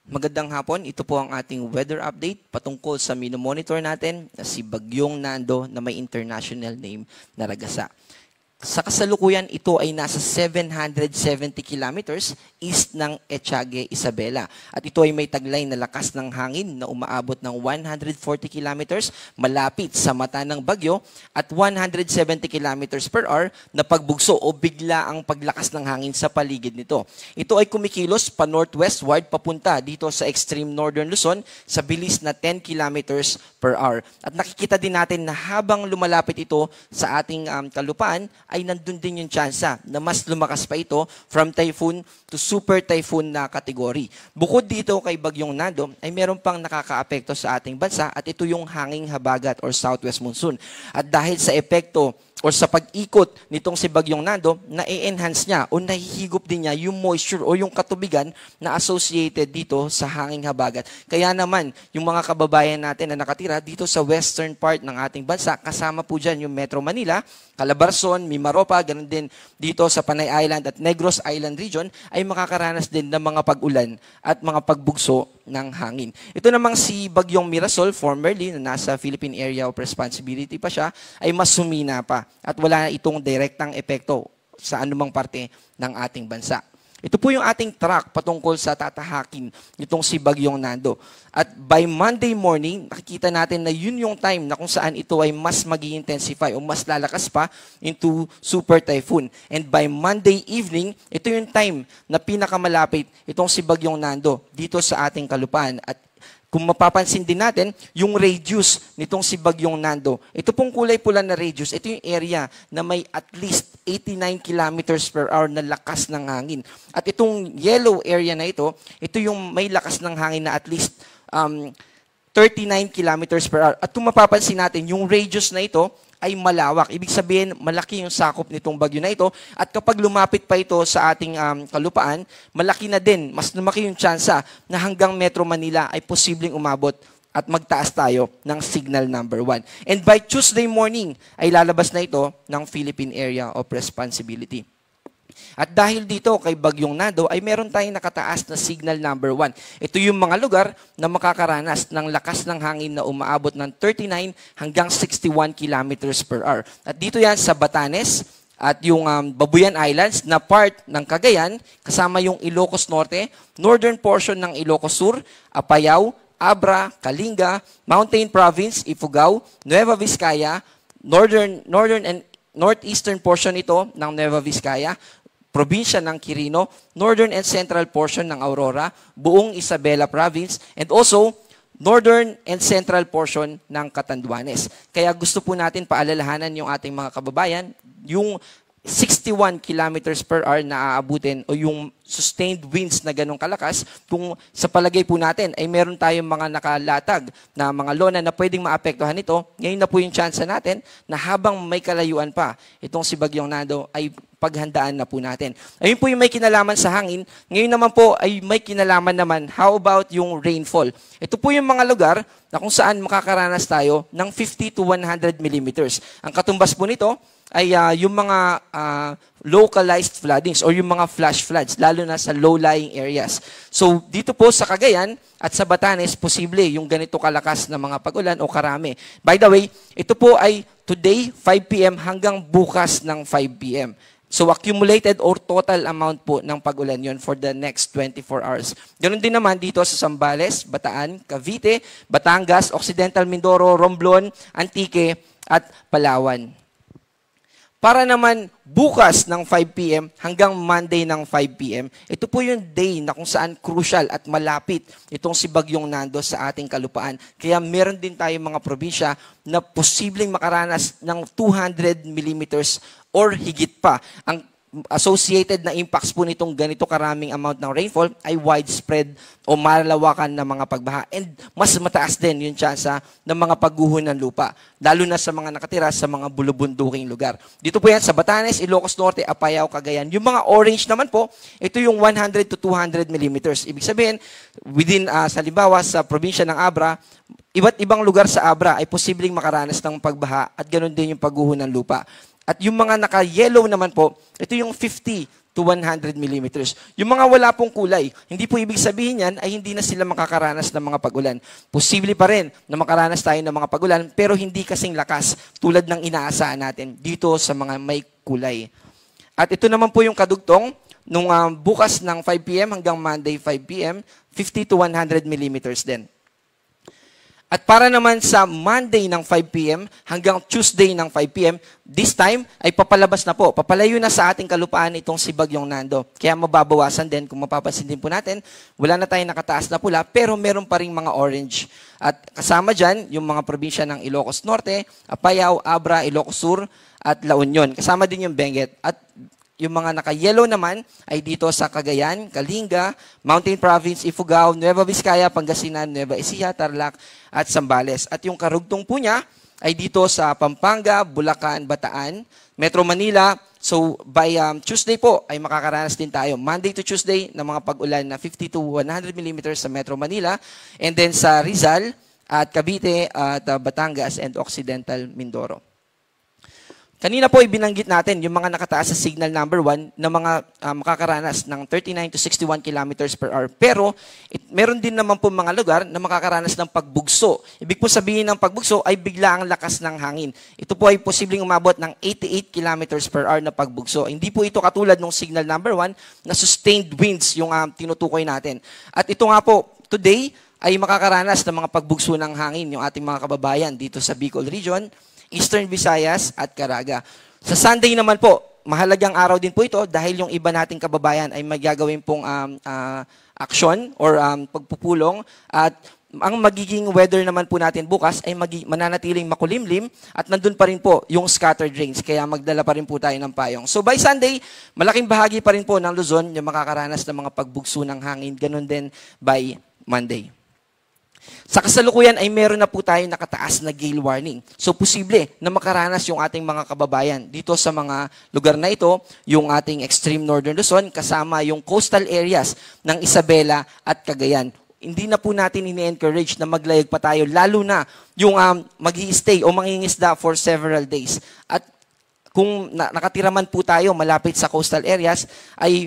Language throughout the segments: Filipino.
Magandang hapon, ito po ang ating weather update patungkol sa minomonitor natin na si Bagyong Nando na may international name na Ragasa. Sa kasalukuyan, ito ay nasa 770 kilometers east ng Etiague, Isabela. At ito ay may taglay na lakas ng hangin na umaabot ng 140 kilometers malapit sa mata ng bagyo at 170 kilometers per hour na pagbugso o bigla ang paglakas ng hangin sa paligid nito. Ito ay kumikilos pa northwestward papunta dito sa extreme northern Luzon sa bilis na 10 kilometers per hour. At nakikita din natin na habang lumalapit ito sa ating kalupaan, ay nandun din yung tsansa na mas lumakas pa ito from typhoon to super typhoon na kategory. Bukod dito kay Bagyong Nando, ay meron pang nakakaapekto sa ating bansa at ito yung hanging habagat or southwest monsoon. At dahil sa epekto o sa pag-ikot nitong si Bagyong Nando, na-enhance niya o nahihigop din niya yung moisture o yung katubigan na associated dito sa hanging habagat. Kaya naman, yung mga kababayan natin na nakatira dito sa western part ng ating bansa, kasama po dyan yung Metro Manila, Calabarzon, Mimaropa, ganun din dito sa Panay Island at Negros Island region, ay makakaranas din ng mga pag-ulan at mga pagbugso ng hangin. Ito namang si Bagyong Mirasol, formerly na nasa Philippine Area of Responsibility pa siya, ay mas sumina pa at wala itong direktang epekto sa anumang parte ng ating bansa. Ito po yung ating track patungkol sa tatahakin nitong si Bagyong Nando. At by Monday morning, nakikita natin na yun yung time na kung saan ito ay mas mag-i-intensify o mas lalakas pa into super typhoon. And by Monday evening, ito yung time na pinakamalapit itong si Bagyong Nando dito sa ating kalupaan. At kung mapapansin din natin, yung radius nitong si Bagyong Nando, ito pong kulay pula na radius, ito yung area na may at least 89 kilometers per hour na lakas ng hangin. At itong yellow area na ito yung may lakas ng hangin na at least 39 kilometers per hour. At kung mapapansin natin, yung radius na ito ay malawak. Ibig sabihin, malaki yung sakop nitong bagyo na ito. At kapag lumapit pa ito sa ating kalupaan, malaki na din, mas lumaki yung tsansa na hanggang Metro Manila ay posibleng umabot at magtaas tayo ng signal number 1. And by Tuesday morning, ay lalabas na ito ng Philippine Area of Responsibility. At dahil dito kay Bagyong Nando ay meron tayong nakataas na signal number 1. Ito yung mga lugar na makakaranas ng lakas ng hangin na umaabot ng 39 hanggang 61 kilometers per hour. At dito yan sa Batanes at yung Babuyan Islands na part ng Cagayan, kasama yung Ilocos Norte, northern portion ng Ilocos Sur, Apayao, Abra, Kalinga, Mountain Province, Ifugao, Nueva Vizcaya, northern and northeastern portion ito ng Nueva Vizcaya, probinsya ng Quirino, northern and central portion ng Aurora, buong Isabela Province, and also northern and central portion ng Catanduanes. Kaya gusto po natin paalalahanan yung ating mga kababayan, yung 61 kilometers per hour na aabutin o yung sustained winds na ganong kalakas, kung sa palagay po natin ay meron tayong mga nakalatag na mga lona na pwedeng maapektuhan ito, ngayon na po yung chance natin na habang may kalayuan pa, itong si Bagyong Nando ay paghandaan na po natin. Ayun po yung may kinalaman sa hangin. Ngayon naman po ay may kinalaman naman, how about yung rainfall? Ito po yung mga lugar na kung saan makakaranas tayo ng 50 to 100 millimeters. Ang katumbas po nito ay yung mga localized floodings or yung mga flash floods, lalo na sa low-lying areas. So, dito po sa Cagayan at sa Batanes, posible yung ganito kalakas na mga pag-ulan o karami. By the way, ito po ay today, 5 p.m. hanggang bukas ng 5 p.m. So, accumulated or total amount po ng pag-ulan yon for the next 24 hours. Ganun din naman dito sa Zambales, Bataan, Cavite, Batangas, Occidental Mindoro, Romblon, Antique, at Palawan. Para naman bukas ng 5 p.m. hanggang Monday ng 5 p.m., ito po yung day na kung saan crucial at malapit itong si Bagyong Nando sa ating kalupaan. Kaya meron din tayong mga probinsya na posibleng makaranas ng 200 millimeters or higit pa. Ang associated na impacts po nitong ganito karaming amount ng rainfall ay widespread o malalawakan na mga pagbaha. And mas mataas din yung tsansa ng mga pagguho ng lupa, lalo na sa mga nakatira sa mga bulubunduking lugar. Dito po yan sa Batanes, Ilocos Norte, Apayao, Cagayan. Yung mga orange naman po, ito yung 100 to 200 millimeters. Ibig sabihin, within, sa halimbawa, sa probinsya ng Abra, iba't ibang lugar sa Abra ay posibleng makaranas ng pagbaha at ganoon din yung pagguho ng lupa. At yung mga naka-yellow naman po, ito yung 50 to 100 millimeters. Yung mga wala pong kulay, hindi po ibig sabihin yan ay hindi na sila makakaranas ng mga pag-ulan. Posible pa rin na makaranas tayo ng mga pag-ulan pero hindi kasing lakas tulad ng inaasahan natin dito sa mga may kulay. At ito naman po yung kadugtong nung bukas ng 5 p.m. hanggang Monday 5 p.m., 50 to 100 millimeters din. At para naman sa Monday ng 5 p.m. hanggang Tuesday ng 5 p.m., this time ay papalabas na po. Papalayo na sa ating kalupaan itong si Bagyong Nando. Kaya mababawasan din, kung mapapansin din po natin, wala na tayong nakataas na pula, pero meron pa ring mga orange. At kasama dyan, yung mga probinsya ng Ilocos Norte, Apayao, Abra, Ilocos Sur, at La Union. Kasama din yung Benguet. At yung mga naka-yellow naman ay dito sa Cagayan, Kalinga, Mountain Province, Ifugao, Nueva Vizcaya, Pangasinan, Nueva Ecija, Tarlac, at Zambales. At yung karugtong po niya ay dito sa Pampanga, Bulacan, Bataan, Metro Manila. So by Tuesday po ay makakaranas din tayo. Monday to Tuesday ng mga pag-ulan na 50 to 100 millimeters sa Metro Manila. And then sa Rizal at Cavite at Batangas and Occidental Mindoro. Kanina po ibinanggit natin yung mga nakataas sa signal number 1 na mga makakaranas ng 39 to 61 kilometers per hour. Pero meron din naman po mga lugar na makakaranas ng pagbugso. Ibig po sabihin ng pagbugso ay bigla ang lakas ng hangin. Ito po ay posibleng umabot ng 88 kilometers per hour na pagbugso. Hindi po ito katulad ng signal number 1 na sustained winds yung tinutukoy natin. At ito nga po, today ay makakaranas ng mga pagbugso ng hangin yung ating mga kababayan dito sa Bicol Region, Eastern Visayas at Caraga. Sa Sunday naman po, mahalagang araw din po ito dahil yung iba nating kababayan ay magagawin pong aksyon or pagpupulong at ang magiging weather naman po natin bukas ay mananatiling makulimlim at nandun pa rin po yung scattered rains kaya magdala pa rin po tayo ng payong. So by Sunday, malaking bahagi pa rin po ng Luzon yung makakaranas ng mga pagbugso ng hangin. Ganun din by Monday. Sa kasalukuyan ay meron na po tayo nakataas na gale warning. So posible na makaranas yung ating mga kababayan dito sa mga lugar na ito, yung ating extreme northern Luzon kasama yung coastal areas ng Isabela at Cagayan. Hindi na po natin ini-encourage na maglayag pa tayo lalo na yung mag-i-stay o mangingisda for several days. At kung nakatira man po tayo malapit sa coastal areas ay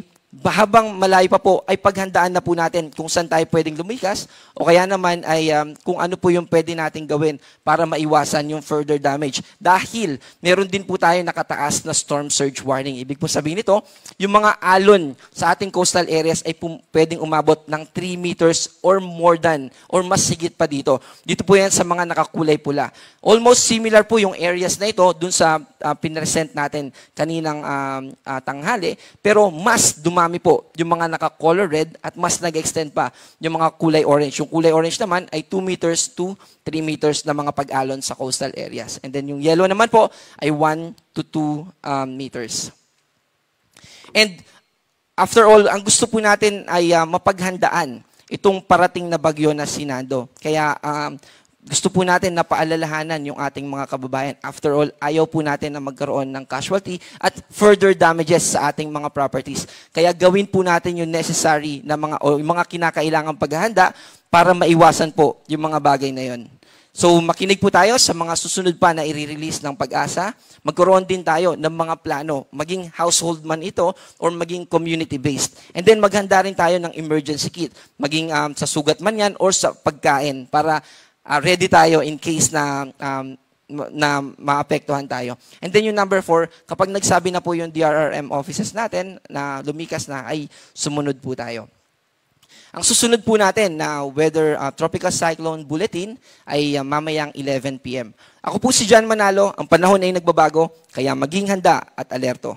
habang malayo pa po, ay paghandaan na po natin kung saan tayo pwedeng lumikas o kaya naman ay kung ano po yung pwede natin gawin para maiwasan yung further damage. Dahil meron din po tayo nakataas na storm surge warning. Ibig po sabihin nito, yung mga alon sa ating coastal areas ay pwedeng umabot ng 3 meters or more than or mas sigit pa dito. Dito po yan sa mga nakakulay pula. Almost similar po yung areas na ito dun sa pinresent natin kaninang tanghali, pero mas dumami po yung mga naka-color red at mas nag-extend pa yung mga kulay orange. Yung kulay orange naman ay 2 meters to 3 meters na mga pag-alon sa coastal areas. And then yung yellow naman po ay 1 to 2 meters. And after all, ang gusto po natin ay mapaghandaan itong parating na bagyo na si Nando. Kaya gusto po natin na paalalahanan yung ating mga kababayan. After all, ayaw po natin na magkaroon ng casualty at further damages sa ating mga properties. Kaya gawin po natin yung necessary na yung mga kinakailangang paghahanda para maiwasan po yung mga bagay na yun. So makinig po tayo sa mga susunod pa na i-release ng Pag-asa. Magkaroon din tayo ng mga plano, maging household man ito or maging community-based. And then maghanda rin tayo ng emergency kit, maging sa sugat man yan or sa pagkain para ready tayo in case na maapektuhan tayo. And then yung number 4, kapag nagsabi na po yung DRRM offices natin na lumikas na, ay sumunod po tayo. Ang susunod po natin na weather tropical cyclone bulletin ay mamayang 11 p.m. Ako po si John Manalo, ang panahon ay nagbabago, kaya maging handa at alerto.